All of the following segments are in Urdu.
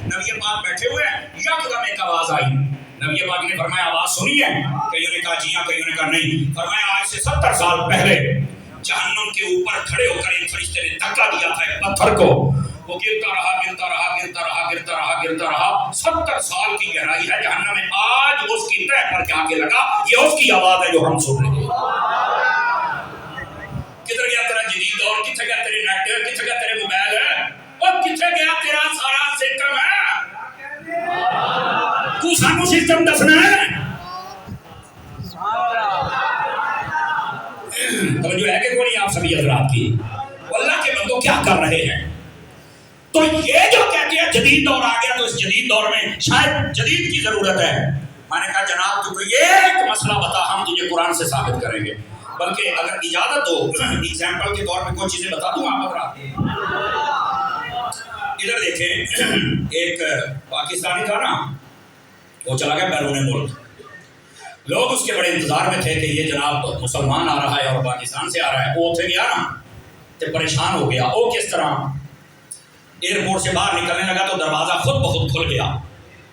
نبی پاک بیٹھے ہوئے ہیں، یکدم ایک آواز آئی، نبی پاک نے فرمایا آواز سنی ہے؟ کئیوں نے کہا جی ہاں، کئیوں نے کہا نہیں۔ فرمایا آج سے 70 سال پہلے جہنم کے اوپر کھڑے ہو کر ایک فرشتے نے دھکا دیا تھا ایک پتھر کو، وہ گرتا رہا گرتا رہا گرتا رہا گرتا رہا گرتا رہا، 70 سال کی گہرائی ہے جہنم میں، آج اس کی تہ پر جا کے لگا، یہ اس کی آواز ہے جو ہم سن رہے ہیں۔ کدھر گیا تیرا جدید دور؟ کتنے گیا تیرے نیٹ؟ کتنے گیا تیرے موبائل ہے؟ اور کتنے گیا تیرا سارا سسٹم ہے؟ تو سانو سسٹم دسنا ہے؟ توجہ ہے کہ کوئی آپ سبھی حضرات کی؟ اللہ کے بندوں کیا کر رہے ہیں؟ تو یہ جو کہتے ہیں جدید دور آ گیا، تو اس جدید دور میں شاید جدید کی ضرورت ہے۔ میں نے کہا جناب تو کوئی ایک مسئلہ بتا، ہم تجھے قرآن سے ثابت کریں گے، بلکہ اگر اجازت ہو ایگزامپل کے طور پہ کوئی چیزیں بتا دوں آپ حضرات۔ ادھر دیکھیں، ایک پاکستانی تھا نا، وہ چلا گیا بیرون ملک، لوگ اس کے بڑے انتظار میں تھے کہ یہ جناب مسلمان آ رہا ہے اور پاکستان سے آ رہا ہے۔ وہ اتنے گیا نا تو پریشان ہو گیا، وہ کس طرح ایئرپورٹ سے باہر نکلنے لگا تو دروازہ خود بخود کھل گیا۔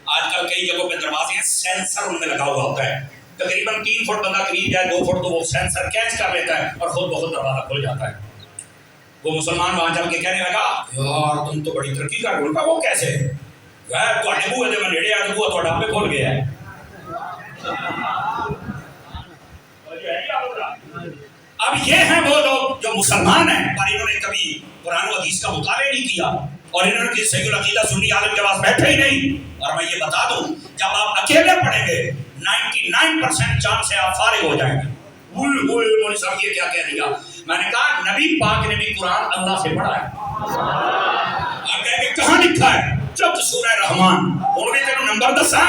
آج کل کئی جگہوں پہ دروازے ہیں، سینسر ان میں لگا ہوا ہوتا ہے، تقریباً 3 فٹ بندہ قریب جائے 2 فٹ تو وہ سینسر کیچ کر لیتا ہے اور خود بخود دروازہ کھل جاتا ہے۔ وہ مسلمان وہاں چل کے کہنے لگا یار تم تو بڑی ترقی کر رہے ہو۔ وہ کیسے پہ کھل گیا ہے۔ اب یہ ہیں وہ لوگ جو مسلمان ہیں پر انہوں نے کبھی قرآن و حدیث کا مطالعہ نہیں کیا، اور انہوں نے صحیح العقیدہ سنی عالم کے پاس بیٹھے ہی نہیں۔ اور میں یہ بتا دوں جب آپ اکیلے پڑھیں گے 99% چانس سے آپ فارغ ہو جائیں گے۔ مولوی صاحب یہ کیا کہہ دیا؟ میں نے کہا نبی پاک نے بھی قرآن اللہ سے پڑھا ہے۔ آپ کہیں گے کہاں لکھا ہے؟ جب سورہ رحمان، انہوں نے تینوں نمبر دسا،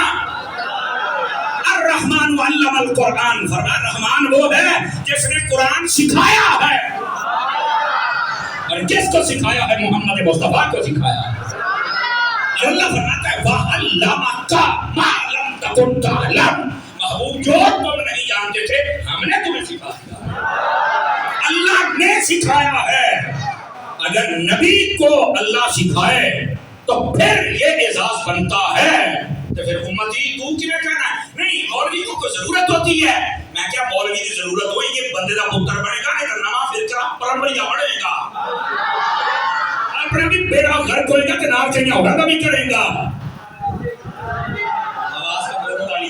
الرحمن علم القرآن، فرمایا رحمان وہ ہے جس نے قرآن سکھایا ہے، اور کس کو سکھایا ہے؟ محمد مصطفیٰ کو سکھایا ہے۔ اللہ فرماتا ہے وَعَلَّمَكَ مَا لَمْ تَكُنْ تَعْلَمْ، محبوب جو تم نہیں جانتے تھے ہم نے تمہیں سکھا دیا، اللہ نے سکھایا ہے۔ اگر نبی کو اللہ سکھائے تو پھر یہ اعزاز بنتا ہے، تو پھر امتی تو کیوں کہنا ہے نہیں مولوی کو کوئی ضرورت ہوتی ہے؟ میں کیا مولوی کی ضرورت ہوئی؟ یہ بندے کا پتر بنے گا، نہیں تو نواں فرقہ پرمپریا بڑھے گا، اپنا بھی بیڑا گھر کھولے گا کہ نار چاہیے ہوگا بھی کرے گا۔ آواز کا بولنے والی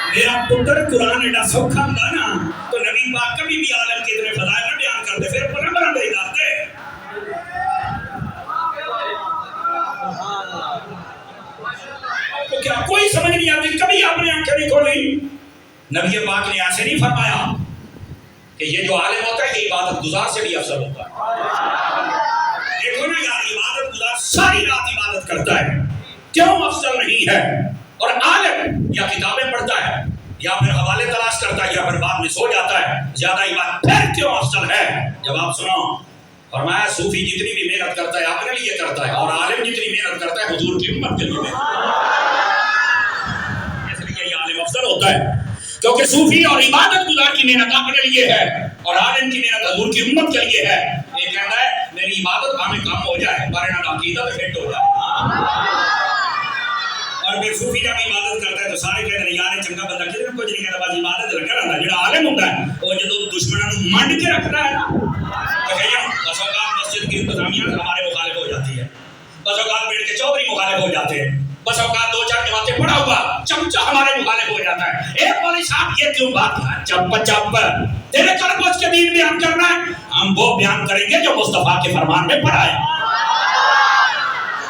میرا پتر قرآن ایڈا سوکھا ہوں نا تو نبی پاک کبھی بھی عالم کے اتنے فضائل نہ بیان کرتے، پھر پرمپرا نہیں ڈالتے۔ تو کیا کوئی سمجھ نہیں آتی؟ کبھی آپ نے آنکھیں نہیں کھولی؟ نبی پاک نے ایسے نہیں فرمایا کہ یہ جو عالم ہوتا ہے یہ عبادت گزار سے بھی افضل ہوتا ہے۔ دیکھو نا یار، عبادت گزار ساری رات عبادت کرتا ہے، کیوں افضل نہیں ہے؟ اور عالم یا کتابیں پڑھتا ہے یا پھر حوالے تلاش کرتا ہے یا پھر بعد میں سو جاتا ہے، زیادہ عبادت پھر کیوں افضل ہے؟ جواب سنو، فرمایا صوفی جتنی بھی محنت کرتا ہے اپنے لیے کرتا ہے، اور عالم جتنی محنت کرتا ہے حضور کی امت کے لیے، اس لیے یہ عالم افضل ہوتا ہے، کیونکہ صوفی اور عبادت گزار کی محنت اپنے لیے ہے اور عالم کی محنت حضور کی امت کے لیے ہے۔ یہ کہتا ہے میری عبادت ہمیں کم ہو جائے پر انہاں عقیدہ پہ فٹ ہو جائے، اور پھر صوفی جب عبادت کرتا ہے تو سارے کہتے ہیں یار چنگا بندہ، کسی نے کچھ نہیں کہتا، بس عبادت رکھا رہتا ہے۔ جڑا عالم ہوتا ہے وہ جدو دشمنوں کو منڈ کے رکھتا ہے نا، بس اوقات مسجد کی انتظامیہ ہمارے مخالف ہو جاتی ہے، بس اوقات پیڑ کے چودھری مخالف ہو جاتے ہیں، بس اوقات 2-4 جماعتیں پڑھا ہوا چمچہ ہمارے مخالف ہو جاتا ہے۔ اے مولوی صاحب یہ کیوں بات ہے؟ چپ تیرے کل پہنچ کے دین بیان کرنا ہے، ہم وہ بیان کریں گے جو مصطفیٰ کے فرمان میں پڑھا ہے،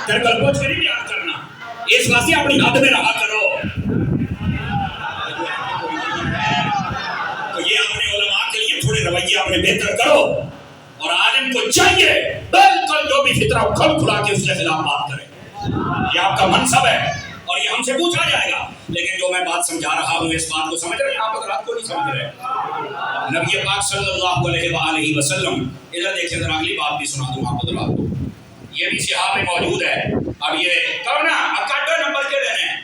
تیرے کل پہنچ کے نہیں بیان کرنا۔ اس واسطے اپنی حد میں رہا کرو۔ تو یہ اپنے علماء کے لیے تھوڑے رویے اپنے بہتر کرو، اور عالم کو چاہیے بالکل جو بھی فطرہ کھل کھلا کے اس کے خلاف بات کرے، یہ آپ کا منصب ہے اور یہ ہم سے پوچھا جائے گا۔ لیکن جو میں بات سمجھا رہا ہوں اس بات کو سمجھ رہے ہیں آپ حضرات کو نہیں سمجھ رہے؟ نبی پاک صلی اللہ علیہ وآلہ وسلم، ادھر دیکھیں ذرا اگلی بات بھی سنا دوں آپ حضرات کو، یہ بھی صحاح میں موجود ہے۔ اب یہ کہو نا اکاڈو نمبر کے دینے ہیں،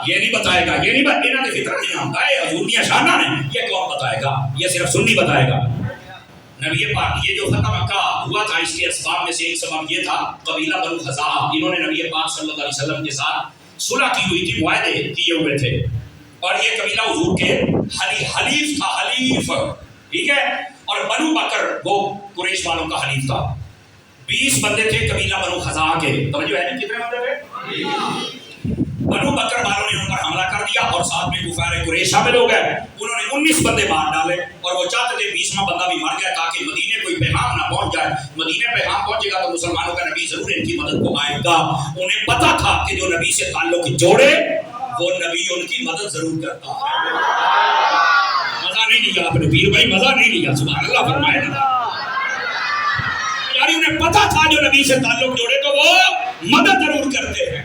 یہ نہیں بتائے گا، یہ نہیں انہوں نے فطرہ نہیں آتا ہے، حضور دیاں شانہ نے، یہ کون بتائے گا؟ یہ صرف سنی بتائے گا۔ نبی پاک یہ جو فتح مکہ ہوا تھا اس کے اسباب میں سے ایک سبب یہ تھا قبیلہ بنو خزاعہ، انہوں نے نبی پاک صلی اللہ علیہ وسلم کے ساتھ صلح کی ہوئی تھی، معاہدے کیے ہوئے تھے، اور یہ قبیلہ حضور کے حلیف تھا، حلیف، ٹھیک ہے. اور بنو بکر وہ قریش والوں کا حلیف تھا. 20 بندے تھے قبیلہ بنو خزاعہ کے. توجہ ہے نہیں کتنے بندے تھے؟ بنو بکر والوں نے ان پر حملہ کر دیا اور ساتھ میں کفار قریش شامل ہو گئے. انہوں نے 19 بندے مار ڈالے اور وہ چاہتے تھے 20واں بندہ بھی مر گیا تاکہ مدینے کوئی پیغام نہ پہنچ جائے. مدینے پیغام پہنچے گا تو مسلمانوں کا نبی ضرور ان کی مدد کو آئے گا. انہیں پتا تھا کہ جو نبی سے تعلق جوڑے وہ نبی ان کی مدد ضرور کرتا ہے. مزہ نہیں لیا آپ نے پیر بھائی، مزہ نہیں لیا. سبحان اللہ فرمائے نا. یعنی انہیں پتا تھا جو نبی سے تعلق جوڑے تو وہ مدد ضرور کرتے ہیں،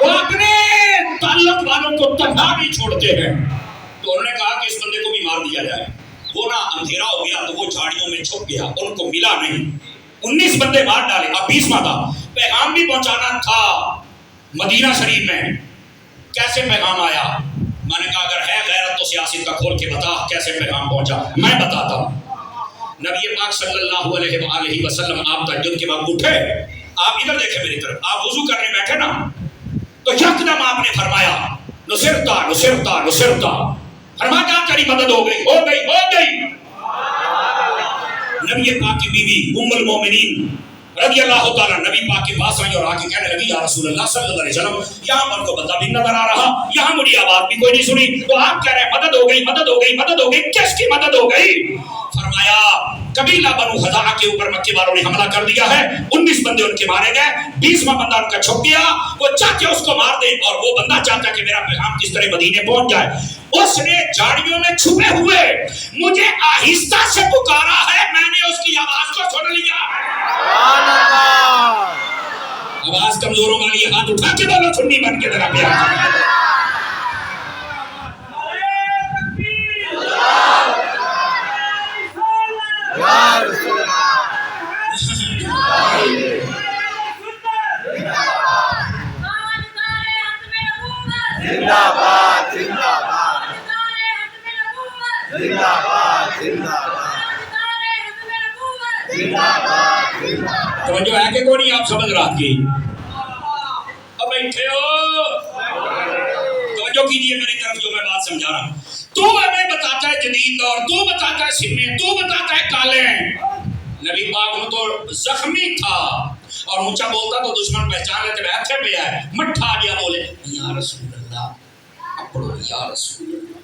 وہ اپنے تعلق والوں کو تنہا نہیں چھوڑتے ہیں. تو انہوں نے کہا کہ اس بندے کو بھی مار دیا جائے. وہ نا اندھیرا ہو گیا تو وہ جھاڑیوں میں چھپ گیا، ان کو ملا نہیں. 19 بندے مار ڈالے. اب 20واں تھا، پیغام بھی پہنچانا تھا مدینہ شریف میں. کیسے پیغام آیا؟ میں نے کہا اگر ہے غیرت تو سیاست کا کھول کے بتا کیسے پیغام پہنچا. میں بتاتا ہوں. نبی پاک صلی اللہ علیہ وآلہ وسلم آپ تہجد کے وقت اٹھے. آپ ادھر دیکھیں میری طرف، آپ وضو کرنے بیٹھے نا تو یکدم آپ نے فرمایا نصرتا نصرتا نصرتا. فرمایا تیری مدد ہو گئی، ہو گئی، ہو گئی. نبی پاک کی بیوی ام المومنین رضی اللہ تعالیٰ نبی پاک کے پاس آئی اور آ کے کہنے لگی یا رسول اللہ صلی اللہ علیہ وسلم یہاں پر کو بندہ بھی نظر آ رہا، یہاں مجھے آواز بھی کوئی نہیں سنی، تو آپ کہہ رہے ہیں مدد ہو گئی، مدد ہو گئی، مدد ہو گئی. کس کی مدد ہو گئی؟ فرمایا قبیلہ بنو خزاعہ کے اوپر مکے والوں نے حملہ کر دیا ہے. 19 بندے ان کے مارے گئے. 20واں بندہ ان کا چھپ گیا. وہ چاہتے اس کو مار دے اور وہ بندہ چاہتا کہ میرا پیغام کس طرح مدینے پہنچ جائے. اس نے جھاڑیوں میں چھپے ہوئے مجھے آہستہ سے پکارا ہے، میں نے اس کی آواز کو سن لیا. آواز کمزوروں والی ہاتھ اٹھا کے بولو سنی بن کے ذرا پیار. توجہ ہے کہ کوئی آپ سمجھ رہا کی؟ اب بیٹھے ہو توجہ کیجئے میری طرف جو میں بات سمجھا رہا ہوں. تو ہمیں بتاتا ہے جدید دور، تو بتاتا ہے سمیں، تو بتاتا ہے کالے. نبی پاک وہ تو زخمی تھا اور اونچا بولتا تو دشمن پہچان لیتے ہوئے ہتھے پہ آئے مٹھا دیا بولے یا رسول اللہ اپڑو یا رسول اللہ.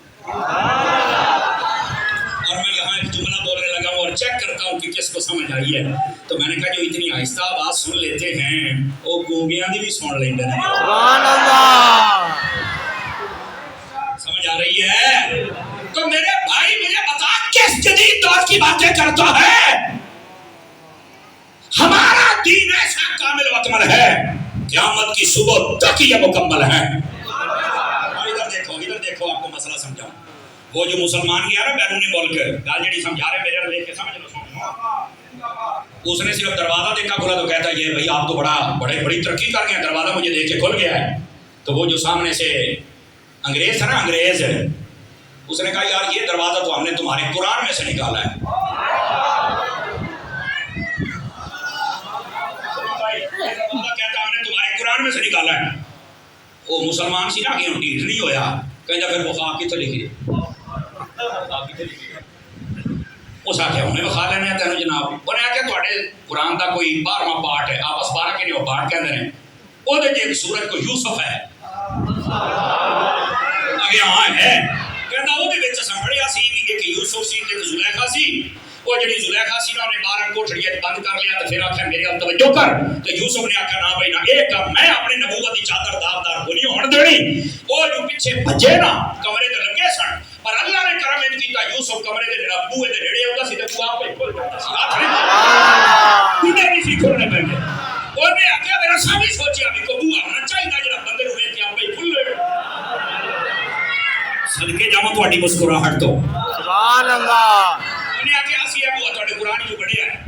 اور میں یہاں ایک جملہ بولنے لگا ہوں اور چیک کرتا ہوں کہ کس کو سمجھ آئی ہے. تو میں نے کہا جو اتنی آہستہ آواز سن لیتے ہیں وہ گونگیاں دی بھی سن لیں گے. سبحان اللہ. سمجھ آ رہی ہے؟ تو میرے بھائی مجھے بتا کس جدید دور کی باتیں کرتا ہے؟ ہمارا دین ایسا کامل و اکمل ہے قیامت کی صبح تک یہ مکمل ہے. ادھر دیکھو آپ کو مسئلہ سمجھاؤں. وہ جو مسلمان گیا نا بیرونی ملک گال جڑی سمجھا رہے میرے دیکھ کے سمجھ لو. اس نے صرف دروازہ دیکھا کھلا تو کہتا ہے یہ بھائی آپ تو بڑی ترقی کر گئے، دروازہ مجھے دیکھ کے کھل گیا ہے. تو وہ جو سامنے سے انگریز تھا نا، انگریز اس نے کہا یار یہ دروازہ تو ہم نے تمہارے قرآن میں سے نکالا ہے. کہتا ہم نے تمہارے قرآن میں سے نکالا ہے. وہ مسلمان سی نا کہ ڈھیٹ نہیں ہویا، کہتا پھر وہ خواب کتنے لکھی اس آخیا انہیں وکھا لینا ہے تینوں جناب. انہیں آخیا تھوڑے قرآن کا کوئی 12واں پارٹ ہے، آپ 12 کے لیے وہ پارٹ کہتے ہیں. وہ ایک سورت کو یوسف ہے آگے ہاں ہے کہتا وہ پڑھیا سی کہ یوسف سی تے زلیخا سی. وہ جڑی زلیخا سی نا انہیں 12 کوٹھڑیاں بند کر لیا تو پھر آخیا میرے ال توجہ کر. تو یوسف نے آخیا نہ بھائی نہ ایک کام میں اپنی نبوت کی چادر داغدار کو نہیں ہونے دینی. وہ جو پیچھے بھجے نا کمرے تے لگے سن پر اللہ نے کرم ان کیتا یوسف کمرے دے ابو دے نیڑے ہوندا سی تے تو آپ کھل جاتا سی. ہاتھ نہیں نہیں سی کھولنے پے گئے. انہیں آخیا میرا سامنے سوچیا بھی کو بوا ہونا چاہیے جڑا بندے نوں ویکھ کے آپ ہی کھل لے. صدقے جاواں تہاڈی مسکراہٹ تو سبحان اللہ. انہیں آخیا اسی ابو تہاڈے قرآن جو پڑھیا ہے.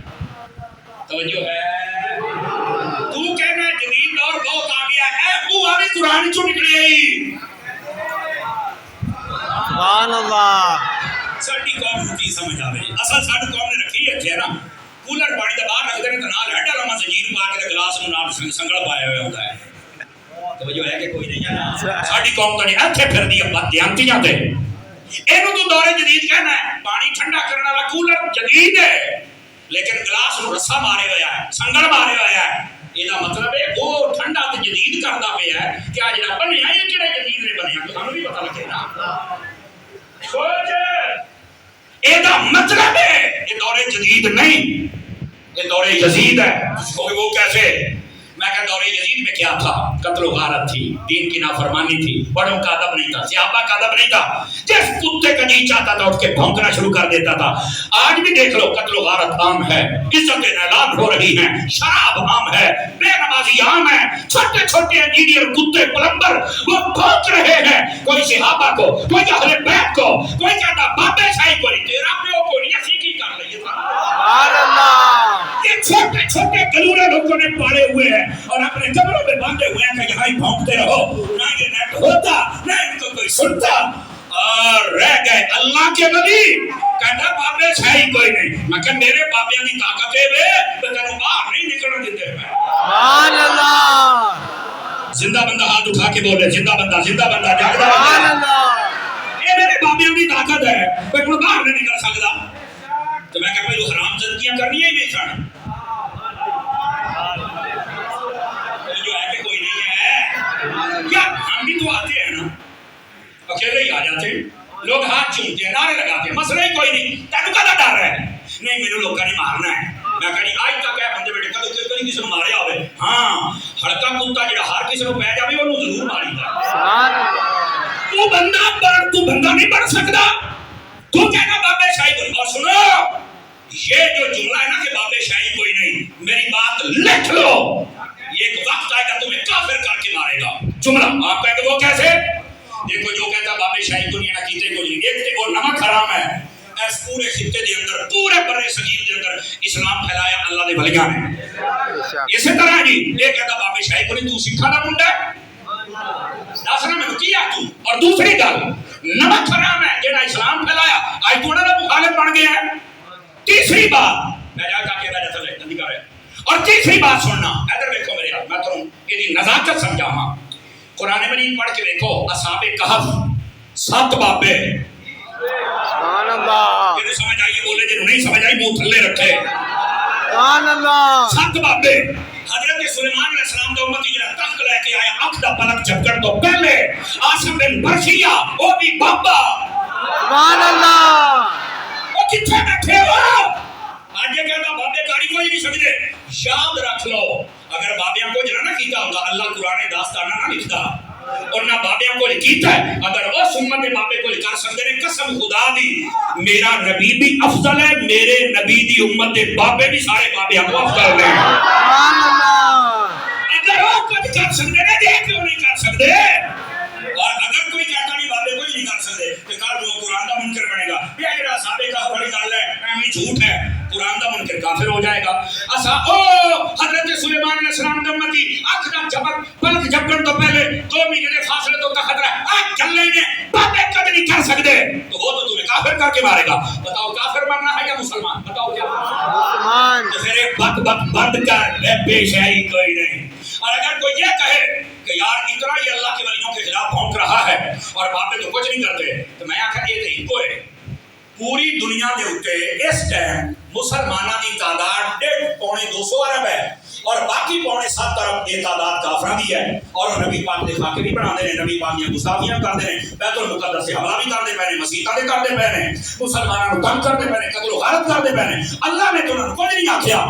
توجہ ہے تو کہنا جدید دور بہت آ گیا ہے، بوا بھی قرآن چوں نکلی آئی. سبحان اللہ. ساڈی قوم نوں کی سمجھ آوے اصل ساڈی قوم نے رکھے نا کولر پانی دے باہر رکھتے ہیں تو نال ہڈا لما زنجیر پا کے گلاس میں نال سنگل پایا ہوا ہوتا ہے توجہ ہے کہ کوئی نہیں ہے نا ساڈی قوم تو نہیں ایتھے پھر دی ابا دیانتیاں تے اینو تو دور جدید کہنا ہے پانی ٹھنڈا کرنے والا کولر جدید ہے لیکن گلاس نو رسا مارے ہوا ہے سنگل مارے ہوا ہے یہ مطلب ہے وہ ٹھنڈا تے جدید کردا پیا ہے کہ آ جڑا بنیا یہ کہڑے جدید نے بنیا تو سانوں بھی پتہ لگے نا سوچ یہ مطلب ہے یہ دور جدید نہیں یہ دور یزید ہے وہ کیسے میں کہا دور یزید میں کیا تھا قتل و غارت تھی دین کی نافرمانی تھی بڑوں کا ادب نہیں تھا صحابہ کا ادب نہیں تھا جس کتے کا جی چاہتا تھا اٹھ کے بھونکنا شروع کر دیتا تھا آج بھی دیکھ لو قتل و غارت عام ہے عزتیں نالان ہو رہی ہیں شراب عام ہے بے نمازی عام ہے چھوٹے چھوٹے انجینئر کتے پلمبر وہ بھونک رہے ہیں کوئی صحابہ کو کوئی اہل بیت کو کوئی کہتا بابے شاہی کو نہیں تیرا پیو کو نہیں اسی کی کر رہی ہے سبحان اللہ یہ چھوٹے چھوٹے گلورے لوگوں نے پاڑے ہوئے ہیں اور اپنے کمروں میں باندھے ہوئے ہیں کہ یہاں ہی بھونکتے رہو نہ یہ نیٹ ہوتا نہ ان کو کوئی سنتا اور رہ گئے اللہ کے نبی کہتا بابے شاہی کوئی نہیں میں کہ میرے بابیاں دی طاقت ہے تو تینوں باہر نہیں نکلنے دیتے میں سبحان اللہ زندہ بندہ ہاتھ اٹھا کے بولے زندہ بندہ جاگدا سبحان اللہ یہ میرے بابیاں دی طاقت ہے کوئی باہر نہیں نکل سکتا تو میں کہا بھائی وہ حرام زندگیاں کرنی ہے نہیں سن جو ہے کہ کوئی نہیں ہے کیا ہم بھی تو آتے ہیں نا اکیلے ہی آ جاتے لوگ ہاتھ چومتے ہیں نعرے لگاتے ہیں مسئلہ ہی کوئی نہیں تینوں کا ڈر ہے نہیں میرے لوگوں نے مارنا ہے میں کہا نہیں آج تک ہے بندے بیٹے کدو کسی نے ماریا ہوئے ہاں ہڑکا کتا جڑا ہر کسی کو پہ جائے انہوں ضرور ماری تو بندہ نہیں بن سکتا تو کہنا بابے شاہی کوئی اور سنو یہ جو جملہ ہے نا کہ بابے شاہی کوئی نہیں میری بات لکھ لو ایک وقت آئے گا تمہیں کافر کر کے مارے گا جملہ آپ کہتے وہ کیسے دیکھو جو کہتا بابے شاہی کو نہیں نہ کیتے کو نہیں ایک وہ نمک حرام ہے اس پورے خطے دے اندر پورے برے صغیر دے اندر اسلام پھیلایا اللہ دے بھلیاں نے اسی طرح جی یہ کہتا بابے شاہی کو نہیں تو سکھا دا منڈا دسنا میں کیا تو اور دوسری گل نمک حرام ہے جڑا اسلام پھیلایا آج تو انہاں دا مخالف بن گیا ہے تیسری بات میں جا کے کہہ رہا تھا نہیں کر رہے اور تیسری بات سننا ادھر دیکھو میرے یار میں تمہیں یہ نزاکت سمجھاواں قرآن مجید پڑھ کے دیکھو اصحاب کہف 7 بابے سبحان اللہ یہ سمجھ آئی بولے جنہوں نہیں سمجھ آئی منہ تھلے رکھے سبحان اللہ 7 بابے حضرت سلیمان علیہ السلام دا امتی جنہا تخت لے کے آیا اکھ دا پلک جھپکن تو پہلے آسم بن برشیہ وہ بھی بابا سبحان اللہ وہ کتھے بیٹھے ہو آج یہ کہتا بابے کاری کوئی نہیں سکتے یاد رکھ لو اگر بابیاں کو جنہ نہ کیتا ہوگا اللہ قرآن داستانہ نہ لکھتا اور نہ بابیاں کو لکھیتا ہے اگر وہ سمت بابے کو لکھا سکتے ہیں قسم خدا دی میرا نبی بھی افضل ہے میرے نبی دی امت بابے بھی سارے بابیاں کو افضل ہیں اگر وہ کچھ کر سکتے ہیں دیکھ کیوں نہیں کر سکتے اور اگر کوئی کہتا نہیں بابے کوئی نہیں کر سکتے کہ کل وہ قرآن دا منکر بنے گا یہ اگر صحابے کا بڑی گل ہے ہمیں جھوٹ ہے قرآن دا منکر کافر ہو جائے گا حضرت سلیمان علیہ السلام دا امتی اکھ دا جبر پلک جھپکن تو پہلے 2 مہینے دے فاصلے تو خطرہ آج چلنے نے بابے کد نہیں کر سکتے تو وہ تو تمہیں کافر کر کے مارے گا بتاؤ کافر مرنا ہے یا مسلمان بتاؤ کیا مسلمان تو پھر ایک بک بند کر بے شاہی کوئی نہیں اور اگر کوئی یہ کہے کہ یار اتنا ہی اللہ کے ولیوں کے خلاف بھونک رہا ہے اور بابے تو کچھ نہیں کرتے تو میں آخر یہ نہیں کوئی پوری دنیا دے اوتے اس ٹائم مسلمانوں کی تعداد 1.25 ارب ہے اور باقی 7.25 ارب یہ تعداد کافراں دی ہے اور نبی پاک دے خاکے بھی بنا دے نبی پاک دیاں گستاخیاں کر دے بیت المقدس سے حملہ بھی کر دے پے مسیتاں دے کر دے پے مسلمانوں کو تنگ کر دے پے قتل و غارت کر دے پے اللہ نے تو انہاں کو نہیں آکھیا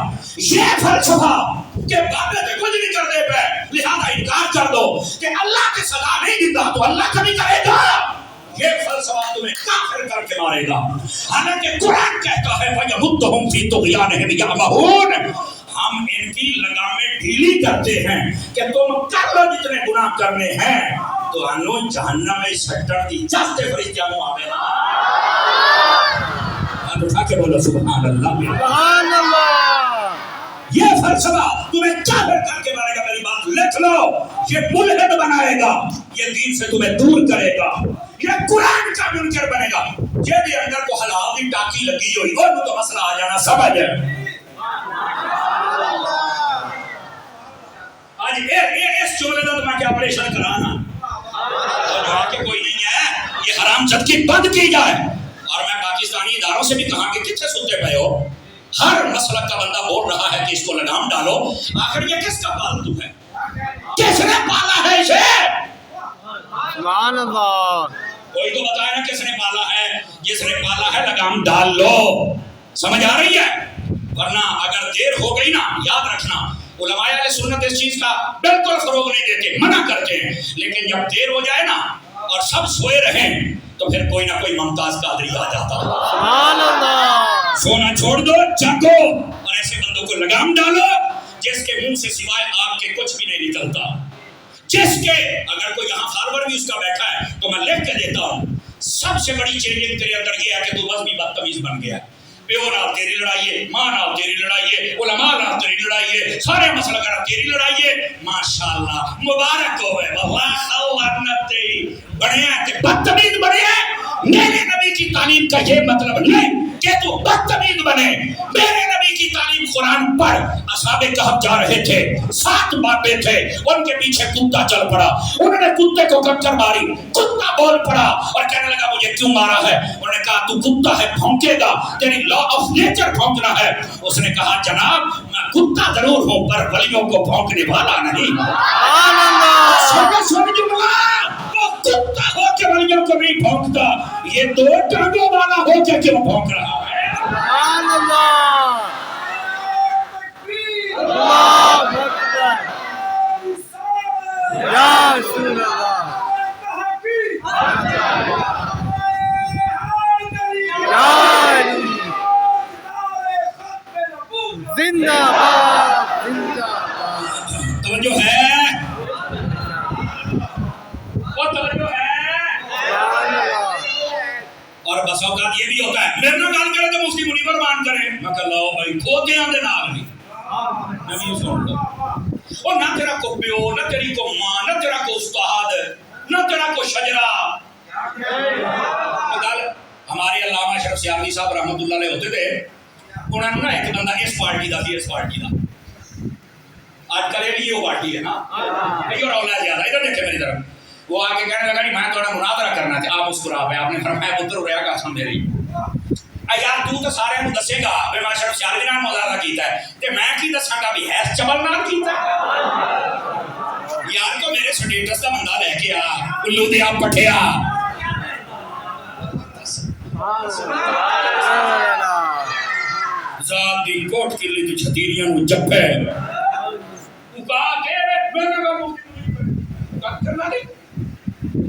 یہ فلسفہ کہ بابے تے کچھ نہیں کر دے پے لہذا انکار کر دو کہ اللہ کی سزا نہیں دیتا تو اللہ کبھی کرے گا یہ فلسفہ تمہیں کافر کر کے مارے گا حالانکہ قرآن کہتا ہے وَيَمُدُّهُمْ فِي طُغْيَانِهِمْ يَعْمَهُونَ ہم ان کی لگامیں ڈھیلی کرتے ہیں کہ تم کر لو جتنے گناہ کرنے ہیں تو انو جہنم میں سٹر دی جستے فرشتیاں نو آوے نا ہاتھ اٹھا کے بولو سبحان اللہ یہ فلسفہ تمہیں کافر کر کے مارے گا. میری بات لکھ لو, یہ ملحد بنائے گا, یہ دین سے تمہیں دور کرے گا, یہ قرآن کا منکر بنے گا. یہ بھی اندر کو حلال کی ٹاکی لگی ہوئی اور تو مسئلہ آ جانا سمجھ ہے. آج اس جملے کا میں کیا پریشان کرانا کہ کوئی نہیں ہے, یہ حرام زدگی بند کی جائے. اور میں پاکستانی اداروں سے بھی کہا کہ کتنے سنتے پے ہو, ہر مسلک کا بندہ بول رہا ہے کہ اس کو لگام ڈالو. آخر یہ کس کا پالتو ہے, کس نے پالا ہے اسے؟ سبحان اللہ. کوئی تو بتائے نا کس نے پالا ہے. جس نے پالا ہے لگام ڈال لو. سمجھ آ رہی ہے؟ ورنہ اگر دیر ہو گئی نا, یاد رکھنا علماء اہل سنت اس چیز کا بالکل فروغ نہیں دیتے, منع کرتے ہیں. لیکن جب دیر ہو جائے نا اور سب سوئے رہیں تو پھر کوئی نہ کوئی ممتاز قادری آ جاتا. سبحان اللہ. سونا چھوڑ دو, جاگو اور ایسے بندوں کو لگام ڈالو جس کے منہ سے سوائے آپ کے کچھ بھی نہیں نکلتا. جس کے اگر کوئی یہاں فارورڈ بھی اس کا بیٹھا ہے تو میں لکھ کے دیتا ہوں, سب سے بڑی چیلنج تیرے اندر یہ ہے کہ تو بس بھی بدتمیز بن گیا. پیو نال تیری لڑائی ہے, ماں نال تیری لڑائی ہے, علماء نال تیری لڑائی ہے, سارے مسئلہ کر تیری لڑائی ہے. ماشاءاللہ مبارک ہوئے واللہ خلانت تیری بڑے ہیں کہ بدتمیز بڑے ہیں. میرے نبی کی تعلیم کا یہ مطلب نہیں کہ تو بدتمیز بنے. میرے نبی کی تعلیم قرآن پڑھ. اصحاب کہف جا رہے تھے, 7 بابے تھے, ان کے پیچھے کتا چل پڑا. انہوں نے کتے کو کنکر ماری, کتا بول پڑا اور کہنے لگا مجھے کیوں مارا ہے. انہوں نے کہا تو کتا ہے, بھونکے گا, تیری لا آف نیچر بھونکنا ہے. اس نے کہا جناب میں کتا ضرور ہوں پر ولیوں کو بھونکنے والا نہیں. سمجھ وہ کتا ہو کے ولیوں کو نہیں بھونکتا, یہ 2 ٹانگوں والا ہو کے کیوں بھونک رہا ہے. سبحان اللہ. اللہ اکبر. یا رسول اللہ. زندہ باد, زندہ باد. توجہ ہے, وہ توجہ ہے. اور بس اوقات یہ بھی ہوتا ہے میرے نال گل کرے تو مفتی منیور مان کرے. میں کہا لاؤ بھائی کھوتیاں دے نال نہیں. میں بھی سن لو, اور نہ تیرا کو پیو, نہ تیری کو ماں, نہ تیرا کو استاد, نہ تیرا کو شجرا. ہمارے علامہ اشرف سیالوی صاحب رحمۃ اللہ علیہ ہوتے تھے. انہوں نے نا ایک بندہ اس پارٹی کا تھی, اس پارٹی کا. آج کل یہ پارٹی ہے نا, یہ رولا زیادہ. ادھر دیکھے میری طرف. وہ آ کے کہنے لگا میں تھوڑا مناظرہ کرنا تھا. آپ مسکرا پے. آپ نے فرمایا پتر ہو رہا کا قسم میری یار تو سارے نوں دسے گا بھی میں اشرف سیالوی نال مناظرہ کیتا ہے تے میں کی دساں گا بھی ہے چبل نال کیتا ہے. یار کو میرے سٹیٹس دا بندہ لے کے آ, الو دے آپ پٹھیا. ذات دی کوٹ کی لی چھتیریاں نو جپے کہا کہ میں کرنا نہیں.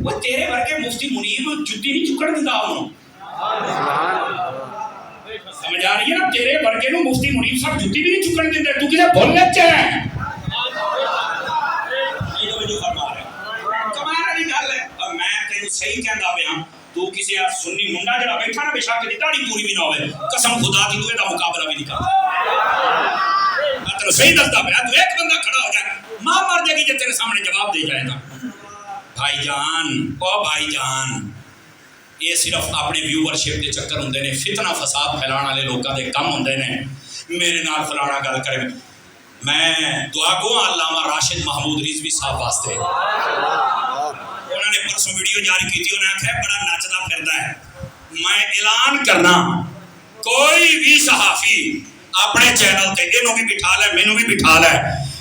وہ تیرے ورگے مفتی منیب جتی نہیں چکڑ دیتا انہوں. سمجھ آ رہی ہے نا, تیرے ورگے نو مفتی منیب صاحب جتی بھی نہیں چکڑ دیتے. تو کسے بھول لیتے ہیں کمانا نہیں گل ہے. اور میں تینوں صحیح کہندا پیا, تو کسی سنی منڈا جڑا بیٹھا نا بے شک دی داڑھی پوری بھی نہ ہوئے, قسم خدا دی تو دا مقابلہ بھی نہیں کرتا. میں تینوں صحیح دسدا پیا, تو ایک بندہ کھڑا ہو جائے, ماں مر جائے گی جب تیرے سامنے جواب دے جائے گا. بھائی جان, او بھائی جان, یہ صرف اپنے ویورشپ کے چکر ہوندے نے, فتنہ فساد پھیلانے والے لوکاں دے کم ہوندے نے. میرے نال فلانا گل کرے. میں دعا گو علامہ راشد محمود رضوی صاحب واسطے. انہوں نے پرسوں ویڈیو جاری کی تھی, انہوں نے کہا بڑا نچدا پھردا ہے. میں اعلان کرنا کوئی بھی صحافی اپنے چینل تے اینو بھی بٹھا لے, مینوں بھی بٹھا لے,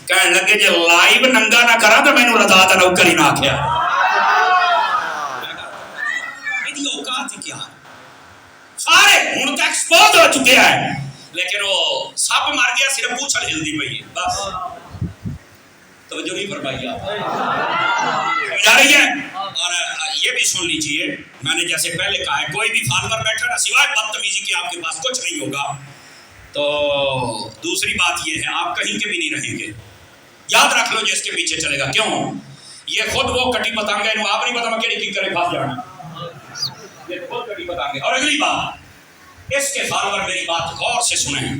کہنے لگے جے لائیو ننگا نہ کرا تو مینوں رضا دا نوکر ہی نہ آکھیا. کیا سارے ہوں تو ایکسپوز ہو چکے ہیں, لیکن وہ سپ مار گیا صرف پوچھل ہلدی پئی ہے بس. توجہ نہیں فرمائی آپ جا رہی ہے. اور یہ بھی سن لیجئے, میں نے جیسے پہلے کہا ہے کوئی بھی فالوور بیٹھا نا سوائے بدتمیزی کے آپ کے پاس کچھ نہیں ہوگا. تو دوسری بات یہ ہے آپ کہیں کے بھی نہیں رہیں گے. یاد رکھ لو جس کے پیچھے چلے گا. کیوں یہ خود وہ کٹی پتنگ ہے, آپ نہیں پتا میں کیڑی کی کرے پھنس جانا. یہ خود کٹی پتنگ ہے. اور اگلی بات, اس کے فالوور میری بات غور سے سنیں,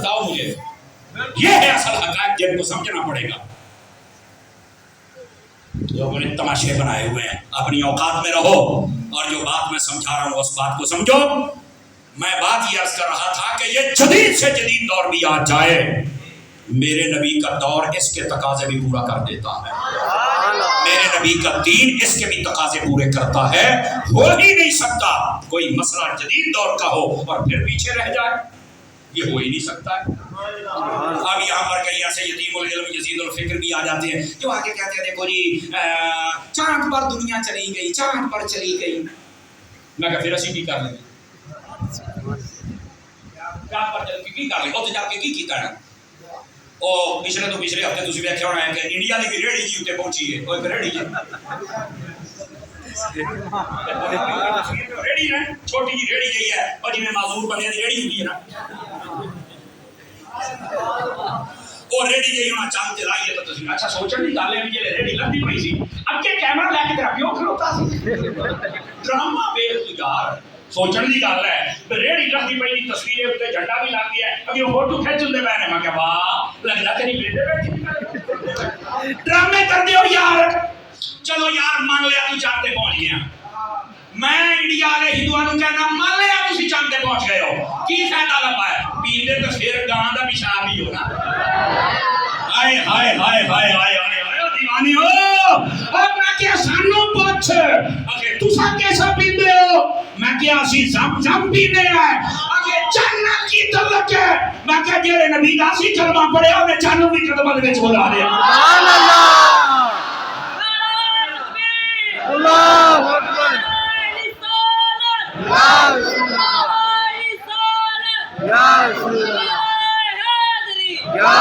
بتاؤ مجھے. یہ ہے اصل حقائق جن کو سمجھنا پڑے گا. لوگوں نے تماشے بنائے ہوئے ہیں. اپنی اوقات میں رہو اور جو بات میں سمجھا رہا ہوں اس بات کو سمجھو. میں بات یہ عرض کر رہا تھا کہ یہ جدید سے جدید دور بھی آ جائے, میرے نبی کا دور اس کے تقاضے بھی پورا کر دیتا ہے. میرے نبی کا دین اس کے بھی تقاضے پورے کرتا ہے. ہو ہی نہیں سکتا کوئی مسئلہ جدید دور کا ہو اور پھر پیچھے رہ جائے. یہ ہو ہی نہیں سکتا ہے. اب یہاں پر کئی ایسے یتیم العلم یزید الفکر بھی آ جاتے ہیں جو آگے کہتے ہیں دیکھو جی چاند پر دنیا چلی گئی, چاند پر چلی گئی. میں کہا پھر اسی بھی کر لیں گے. چاند پر چل کی کر لیں وہ تو جا کے کی کیتا ہے. او پچھلے ہفتے تسی ویکھیا ہونا ہے کہ انڈیا دی بھی ریڑھی جی اتنے پہنچی ہے. وہ ریڑھی جی ریڑھی ہے, چھوٹی جی ریڑھی گئی ہے اور جی میں معذور بندے دی ریڑھی ہوئی ہے نا, وہ ریڑھی گئی ہونا چاند تے لائی ہے. تو تسی اچھا سوچن دی گل ہے کہ جے ریڑھی لندی پئی سی اگے کیمرہ لے کے تیرا پیو کھلوتا سی. ڈرامہ ویکھ یار, سوچن دی گل ہے. ریڑھی لندی پئی دی تصویر اوتے جھنڈا بھی لگ گیا ہے, اگے فوٹو کھچ دے پے نے. میں کہ واہ لگدا تیری بیٹے بیٹھی ڈرامے کر دیو یار. چلو یار مان لیا تو چاند تے پہنچ گیا. میں انڈیا والے ہندوؤں کو کہنا مان لیا تسی چاند تے پہنچ گئے ہو, کی فائدہ لبا ہے؟ پیندے تے پھر گاں دا پیشاب ہی ہونا. ہائے ہائے ہائے ہائے ہائے ہائے دیوانی ہو. اور میں کیا سانو پوچھ اگے تساں کیسا پیندے ہو؟ میں کیا اسی زم پیندے ہیں. اگے جنت کی تعلق ہے. میں کیا جڑے نبی دا سی کلمہ پڑھیا اونے جانو بھی قدمت وچ بلا دے. سبحان اللہ, اللہ اکبر, یا رسول اللہ, یا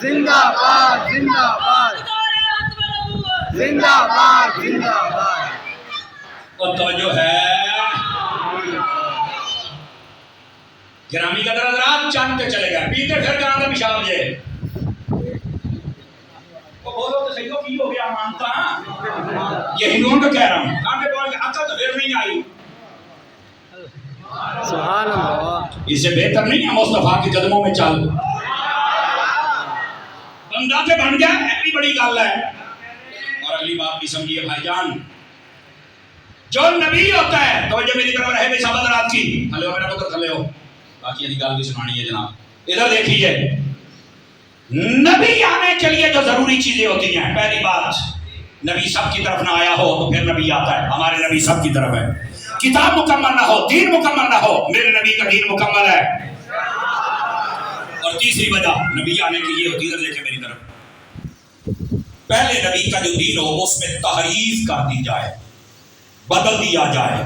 زندہ باد, زندہ باد, زندہ باد, زندہ باد. اور توجہ ہے گرامی قدر حضرات, چاند پہ چلے گئے پیتے پھر گاں دا پیشاب جے. بولو تو صحیح ہو, کی ہو گیا مانتا ہاں. یہ ہندوؤں کو کہہ رہا ہوں. کہاں پہ بول کے آتا تو پھر نہیں آئی. سبحان اللہ, اس سے بہتر نہیں ہے مصطفیٰ کے قدموں میں چل. بندہ سے بن گیا یہ بھی بڑی گل ہے. اور اگلی بات بھی سمجھیے بھائی جان, جو نبی ہوتا ہے تو جو میری طرف رہے بے صحابہ رات کی تھلے ہو میرا پتر تھلے ہو. باقی یہ گل بھی سنانی ہے جناب. ادھر دیکھیے, نبی آنے کے لیے جو ضروری چیزیں ہوتی ہیں, پہلی بات نبی سب کی طرف نہ آیا ہو تو پھر نبی آتا ہے. ہمارے نبی سب کی طرف ہے. کتاب مکمل نہ ہو, دین مکمل نہ ہو, میرے نبی کا دین مکمل ہے. اور تیسری وجہ نبی آنے کی یہ ہوتی ہے, دیکھیں میری طرف, پہلے نبی کا جو دین ہو اس میں تحریف کر دی جائے, بدل دیا جائے,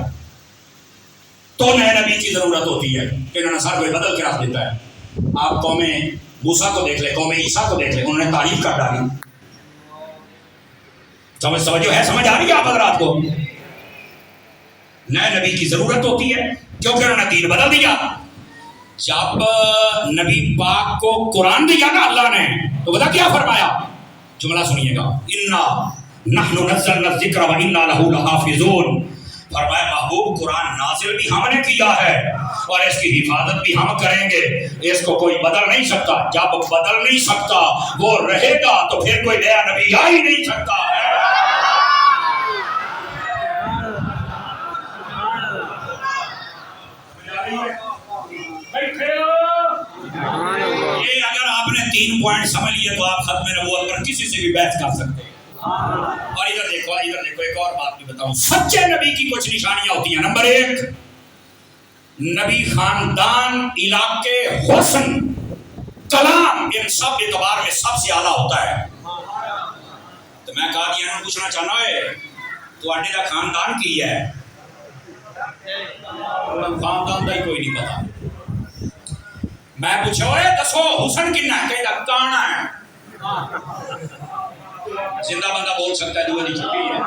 تو نئے نبی کی ضرورت ہوتی ہے کہ انہوں نے سر کوئی بدل کے رکھ دیتا ہے. آپ قوم موسیٰ کو دیکھ لیں, قوم عیسیٰ کو دیکھ لیں, انہوں نے تعریف کر ڈالی. سمجھو ہے, سمجھ آ رہی ہے آپ حضرات کو؟ نئے نبی کی ضرورت ہوتی ہے کیونکہ انہوں نے دین بدل دیا. جب نبی پاک کو قرآن دیا نا اللہ نے تو بتا کیا فرمایا, جملہ سنیے گا, اِنَّا نَحْنُ نَزَّلْنَا الذِّكْرَ وَإِنَّا لَهُ لَحَافِظُونَ. فرمایا محبوب قرآن نازل بھی ہم نے کیا ہے اور اس کی حفاظت بھی ہم کریں گے. اس کو کوئی بدل نہیں سکتا. جب بدل نہیں سکتا وہ رہے گا تو پھر کوئی نیا نبی آ ہی نہیں سکتا ہے. یہ اگر آپ نے 3 پوائنٹ سمجھ لیے تو آپ ختم نبوت پر کسی سے بھی بحث کر سکتے ہیں. اور ادھر دیکھو ایک اور بات بھی بتاؤں. سچے نبی کی کچھ نشانیاں ہوتی ہیں. نمبر 1, نبی خاندان, علاقے, حسن, کلام, ان سب اعتبار میں سب سے اعلیٰ ہوتا ہے. تو میں کہا کہ انہوں نے پوچھنا چاہنا ہے تو آڈے کا خاندان کی ہے, خاندان کا ہی کوئی نہیں پتا. میں پوچھا ہوئے دسو حسن کنا ہے, کہتا کانا ہے. زندہ بندہ بول سکتا ہے, دعا نہیں چھپی ہے.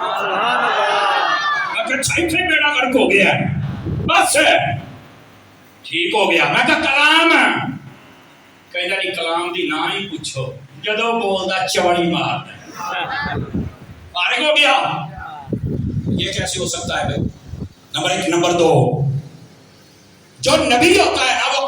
میں کہا چھائٹھے بیڑا گرک ہو گیا ہے, بس ٹھیک ہو گیا. میں کہا کلام ہے, کہتا نہیں کلام دی نہ ہی پوچھو, جدو بولدا چوڑی مارتا ہے. فارغ ہو گیا. یہ کیسے ہو سکتا ہے بھائی؟ نمبر 1. نمبر 2, جو نبی ہوتا ہے نا وہ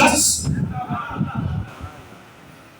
10।